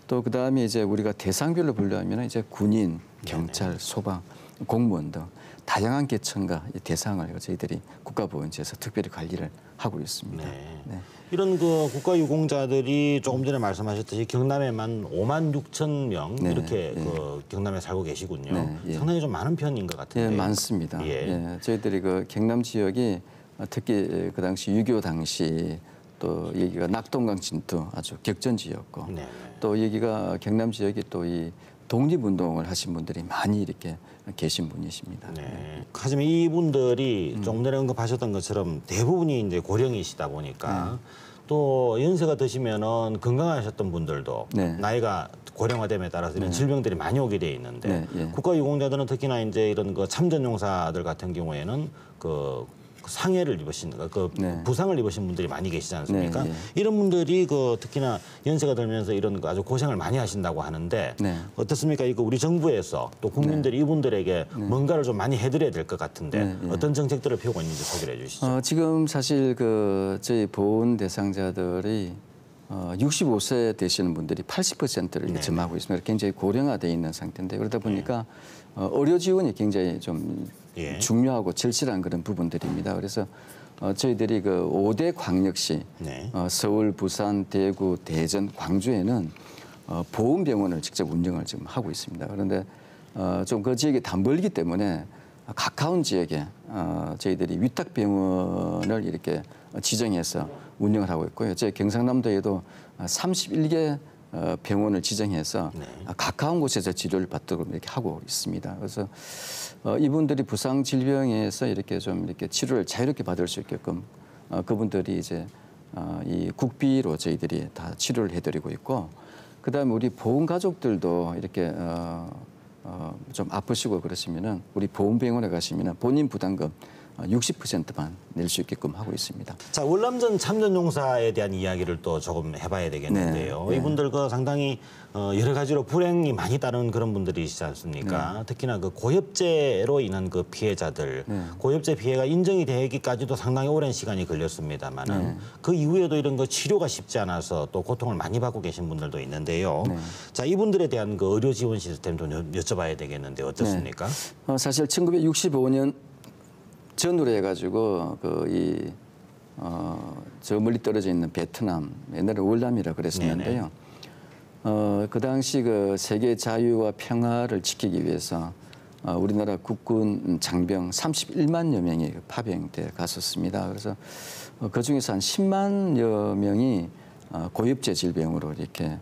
또 그 다음에 이제 우리가 대상별로 분류하면 이제 군인, 경찰, 소방, 공무원 등 다양한 계층과 대상을 저희들이 국가보훈제에서 특별히 관리를 하고 있습니다. 네. 이런 그 국가유공자들이 조금 전에 말씀하셨듯이 경남에만 5만 6천 명 이렇게 그 경남에 살고 계시군요. 상당히 좀 많은 편인 것 같은데. 네, 많습니다. 예. 저희들이 그 경남 지역이 특히 그 당시 6.25 당시 또 여기가 낙동강 진투 아주 격전지였고 또 여기가 경남 지역이 또 이 독립운동을 하신 분들이 많이 이렇게 계신 분이십니다. 네. 하지만 이분들이 조금 전에 언급하셨던 것처럼 대부분이 이제 고령이시다 보니까 또 연세가 드시면은 건강하셨던 분들도 나이가 고령화됨에 따라서 이런 질병들이 많이 오게 돼 있는데 국가유공자들은 특히나 이제 이런 그 참전용사들 같은 경우에는 그 상해를 입으신 그 부상을 입으신 분들이 많이 계시지 않습니까? 이런 분들이 그 특히나 연세가 들면서 이런 거 아주 고생을 많이 하신다고 하는데 어떻습니까? 이거 우리 정부에서 또 국민들이 이분들에게 뭔가를 좀 많이 해드려야 될 것 같은데 어떤 정책들을 펴고 있는지 소개를 해주시죠. 지금 사실 그 저희 보훈 대상자들이 65세 되시는 분들이 80%를 점하고 있습니다. 굉장히 고령화되어 있는 상태인데 그러다 보니까 의료 지원이 굉장히 좀 중요하고 절실한 그런 부분들입니다. 그래서 저희들이 그 5대 광역시 서울, 부산, 대구, 대전, 광주에는 보훈병원을 직접 운영을 지금 하고 있습니다. 그런데 좀 그 지역이 다 멀기 때문에 가까운 지역에 저희들이 위탁병원을 이렇게 지정해서 운영을 하고 있고요. 저희 경상남도에도 31개 병원을 지정해서 가까운 곳에서 치료를 받도록 이렇게 하고 있습니다. 그래서 이분들이 부상 질병에서 이렇게 좀 이렇게 치료를 자유롭게 받을 수 있게끔 그분들이 이제 이 국비로 저희들이 다 치료를 해드리고 있고, 그다음에 우리 보훈 가족들도 이렇게 좀 아프시고 그러시면은 우리 보훈병원에 가시면은 본인 부담금 60%만 낼 수 있게끔 하고 있습니다. 자, 월남전 참전용사에 대한 이야기를 또 조금 해봐야 되겠는데요. 네. 이분들 그 상당히 여러 가지로 불행이 많이 따른 그런 분들이시지 않습니까? 네. 특히나 그 고엽제로 인한 그 피해자들, 고엽제 피해가 인정이 되기까지도 상당히 오랜 시간이 걸렸습니다만은 그 이후에도 이런 거 치료가 쉽지 않아서 또 고통을 많이 받고 계신 분들도 있는데요. 자, 이분들에 대한 그 의료 지원 시스템도 여쭤봐야 되겠는데 어떻습니까? 사실 1965년 전후로 해가지고 저 멀리 떨어져 있는 베트남, 옛날에 월남이라 그랬었는데요. 그 당시 그 세계 자유와 평화를 지키기 위해서 우리나라 국군 장병 31만여 명이 파병돼 갔었습니다. 그래서 그 중에서 한 10만여 명이 고엽제 질병으로 이렇게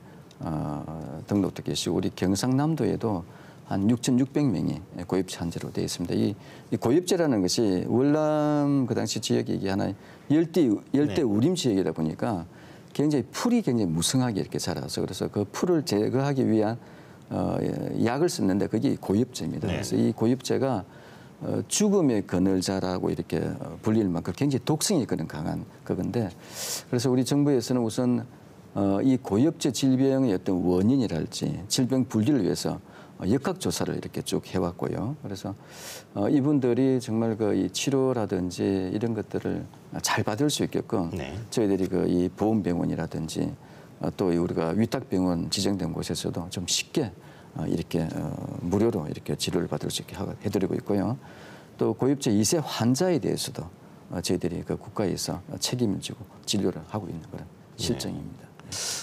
등록돼 계시고 우리 경상남도에도 한 6,600명이 고엽제 환자로 되어 있습니다. 이 고엽제라는 것이 월남 그 당시 지역이 이게 하나의 열대 우림 지역이다 보니까 굉장히 풀이 굉장히 무성하게 이렇게 자라서 그래서 그 풀을 제거하기 위한 약을 쓰는데 그게 고엽제입니다. 그래서 이 고엽제가 죽음의 그늘자라고 이렇게 불릴 만큼 굉장히 독성이 그런 강한 그건데 그래서 우리 정부에서는 우선 이 고엽제 질병의 어떤 원인이랄지 질병 분리를 위해서 역학조사를 이렇게 쭉 해왔고요. 그래서 이분들이 정말 이 치료라든지 이런 것들을 잘 받을 수 있게끔 저희들이 이 보험병원이라든지 또 우리가 위탁병원 지정된 곳에서도 좀 쉽게 이렇게 무료로 이렇게 치료를 받을 수 있게 해드리고 있고요. 또 고엽제 2세 환자에 대해서도 저희들이 국가에서 책임을 지고 진료를 하고 있는 그런 실정입니다.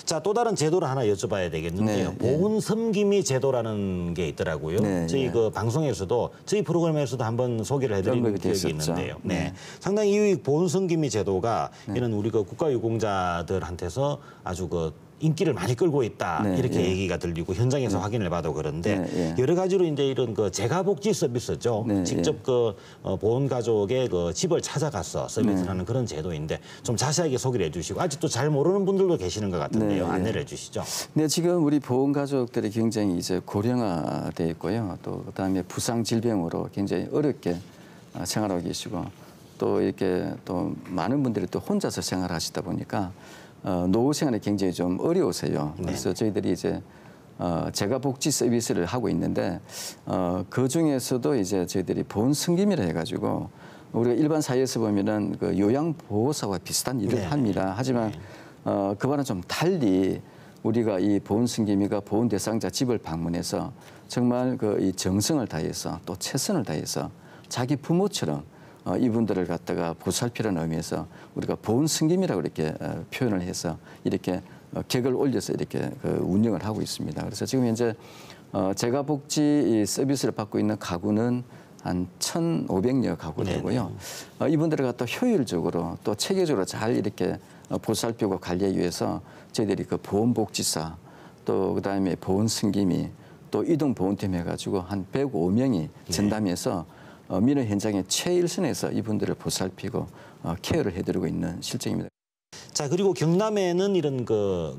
자, 또 다른 제도를 하나 여쭤봐야 되겠는데요. 보훈 섬기미 제도라는 게 있더라고요. 저희 그 방송에서도 저희 프로그램에서도 한번 소개를 해드린 기억이 있는데요. 상당히 이 보훈 섬기미 제도가 이런 우리 그 국가유공자들한테서 아주 인기를 많이 끌고 있다 이렇게 얘기가 들리고 현장에서 확인을 봐도 그런데 여러 가지로 이제 이런 재가복지 서비스죠. 직접 보훈 가족의 집을 찾아가서 서비스하는 그런 제도인데 좀 자세하게 소개를 해주시고 아직도 잘 모르는 분들도 계시는 것 같은데요. 안내를 해주시죠. 네, 지금 우리 보훈 가족들이 굉장히 이제 고령화돼 있고요. 또 그다음에 부상 질병으로 굉장히 어렵게 생활하고 계시고 또 이렇게 또 많은 분들이 또 혼자서 생활하시다 보니까. 노후 생활이 굉장히 좀 어려우세요. 그래서 저희들이 이제 재가복지 서비스를 하고 있는데 그 중에서도 이제 저희들이 보훈 승김이라 해가지고 우리가 일반 사회에서 보면은 요양보호사와 비슷한 일을 합니다. 하지만 그와는 좀 달리 우리가 이 보훈 승김이가 보훈 대상자 집을 방문해서 정말 이 정성을 다해서 또 최선을 다해서 자기 부모처럼 이분들을 갖다가 보살피라는 의미에서 우리가 보훈 승김이라고 이렇게 표현을 해서 이렇게 객을 올려서 이렇게 운영을 하고 있습니다. 그래서 지금 현재 재가복지 서비스를 받고 있는 가구는 한 1,500여 가구 되고요. 이분들을 갖다 효율적으로 또 체계적으로 잘 이렇게 보살피고 관리하기 위해서 저희들이 보훈복지사 또 그다음에 보훈 승김이 또 이동보훈팀 해가지고 한 105명이 전담해서 민원 현장의 최일선에서 이분들을 보살피고 케어를 해드리고 있는 실정입니다. 자, 그리고 경남에는 이런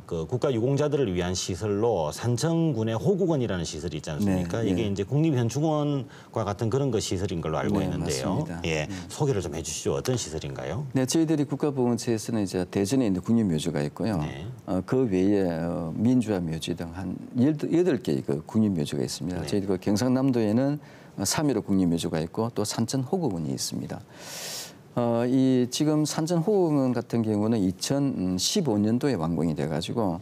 국가유공자들을 위한 시설로 산청군의 호국원이라는 시설이 있지 않습니까? 이게 이제 국립현충원과 같은 그런 시설인 걸로 알고 있는데요. 맞습니다. 소개를 좀 해주시죠. 어떤 시설인가요? 네, 저희들이 국가보훈처에서는 이제 대전에 있는 국립묘지가 있고요. 그 외에 민주화 묘지 등 한 8개의 국립묘지가 있습니다. 저희들 경상남도에는 3.15 국립묘지가 있고 또 산천 호국원이 있습니다. 지금 산천 호국원 같은 경우는 2015년도에 완공이 돼가지고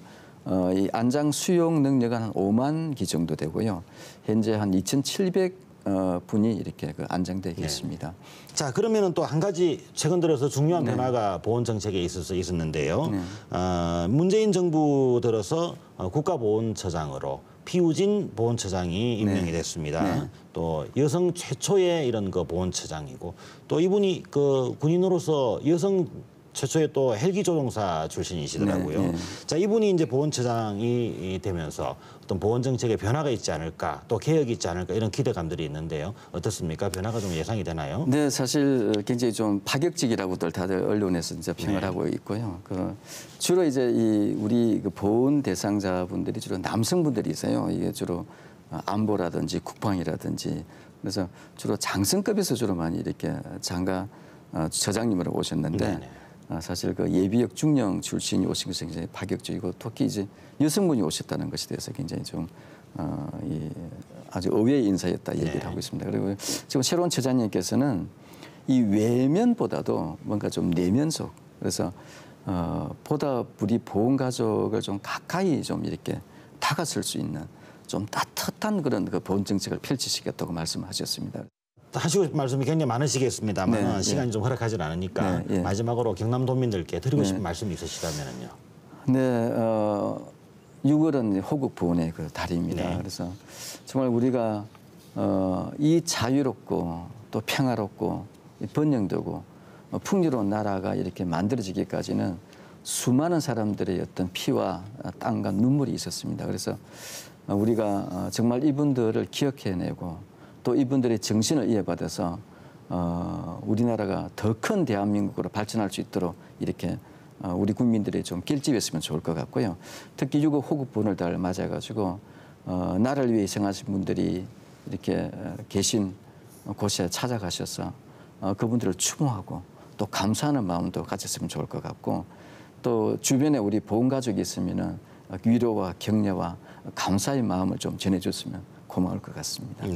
이 안장 수용 능력은 한 5만 기 정도 되고요. 현재 한 2,700분이 이렇게 안장되어 있습니다. 자, 그러면은 또 한 가지 최근 들어서 중요한 변화가 보훈 정책에 있었는데요. 문재인 정부 들어서 국가보훈처장으로 피우진 보훈처장이 임명이 됐습니다. 또 여성 최초의 이런 보훈처장이고 또 이분이 군인으로서 여성 최초의 또 헬기 조종사 출신이시더라고요. 자, 이분이 이제 보훈처장이 되면서 어떤 보훈 정책에 변화가 있지 않을까, 또 개혁이 있지 않을까 이런 기대감들이 있는데요. 어떻습니까? 변화가 좀 예상이 되나요? 네, 사실 굉장히 좀 파격적이라고들 다들 언론에서 이제 평을 하고 있고요. 주로 이제 우리 보훈 대상자분들이 주로 남성분들이세요. 이게 주로 안보라든지 국방이라든지 그래서 주로 장성급에서 주로 많이 이렇게 장관 저장님으로 오셨는데 사실 그 예비역 중령 출신이 오신 것이 굉장히 파격적이고 특히 이제 여성분이 오셨다는 것에 대해서 굉장히 좀 아주 의외의 인사였다 얘기를 하고 있습니다. 그리고 지금 새로운 처장님께서는 이 외면보다도 뭔가 좀 내면속 그래서 보다 우리 보훈 가족을 좀 가까이 좀 이렇게 다가설 수 있는 좀 따뜻한 그런 그 보훈 정책을 펼치시겠다고 말씀하셨습니다. 하시고 싶은 말씀이 굉장히 많으시겠습니다만 시간이 좀 허락하지 않으니까 마지막으로 경남도민들께 드리고 싶은 말씀이 있으시다면요. 네, 6월은 호국 보훈의 그 달입니다. 그래서 정말 우리가 이 자유롭고 또 평화롭고 번영되고 풍요로운 나라가 이렇게 만들어지기까지는 수많은 사람들의 어떤 피와 땀과 눈물이 있었습니다. 그래서 우리가 정말 이분들을 기억해내고 또 이분들의 정신을 이어받아서 우리나라가 더 큰 대한민국으로 발전할 수 있도록 이렇게 우리 국민들이 좀 결집했으면 좋을 것 같고요. 특히 6월 호국 보훈을 달 맞아가지고 나라를 위해 희생하신 분들이 이렇게 계신 곳에 찾아가셔서 그분들을 추모하고 또 감사하는 마음도 가졌으면 좋을 것 같고 또 주변에 우리 보훈 가족이 있으면은 위로와 격려와 감사의 마음을 좀 전해줬으면 고마울 것 같습니다.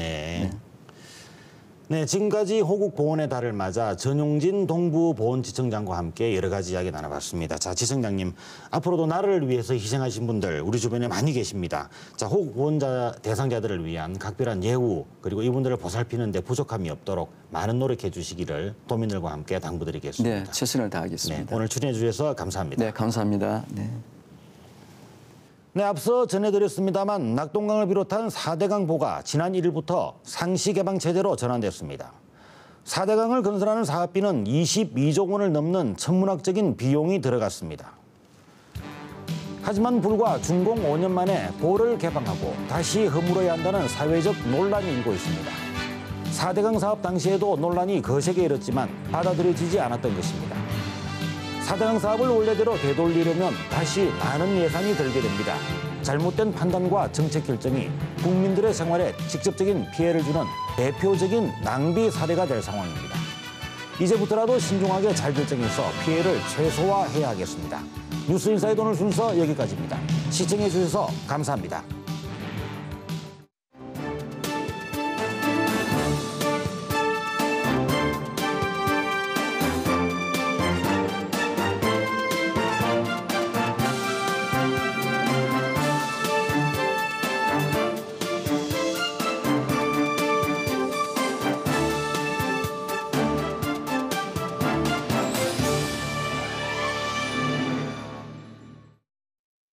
네, 지금까지 호국 보훈의 달을 맞아 전용진 동부보훈지청장과 함께 여러 가지 이야기 나눠봤습니다. 자, 지청장님, 앞으로도 나라를 위해서 희생하신 분들 우리 주변에 많이 계십니다. 자, 호국 보훈자 대상자들을 위한 각별한 예우 그리고 이분들을 보살피는 데 부족함이 없도록 많은 노력해 주시기를 도민들과 함께 당부드리겠습니다. 네, 최선을 다하겠습니다. 네, 오늘 출연해 주셔서 감사합니다. 네, 감사합니다. 네, 앞서 전해드렸습니다만 낙동강을 비롯한 4대강 보가 지난 1일부터 상시 개방 체제로 전환됐습니다. 4대강을 건설하는 사업비는 22조 원을 넘는 천문학적인 비용이 들어갔습니다. 하지만 불과 준공 5년 만에 보를 개방하고 다시 허물어야 한다는 사회적 논란이 일고 있습니다. 4대강 사업 당시에도 논란이 거세게 일었지만 받아들여지지 않았던 것입니다. 4대강 사업을 원래대로 되돌리려면 다시 많은 예산이 들게 됩니다. 잘못된 판단과 정책 결정이 국민들의 생활에 직접적인 피해를 주는 대표적인 낭비 사례가 될 상황입니다. 이제부터라도 신중하게 잘 결정해서 피해를 최소화해야 하겠습니다. 뉴스인사이드 오늘 순서 여기까지입니다. 시청해 주셔서 감사합니다.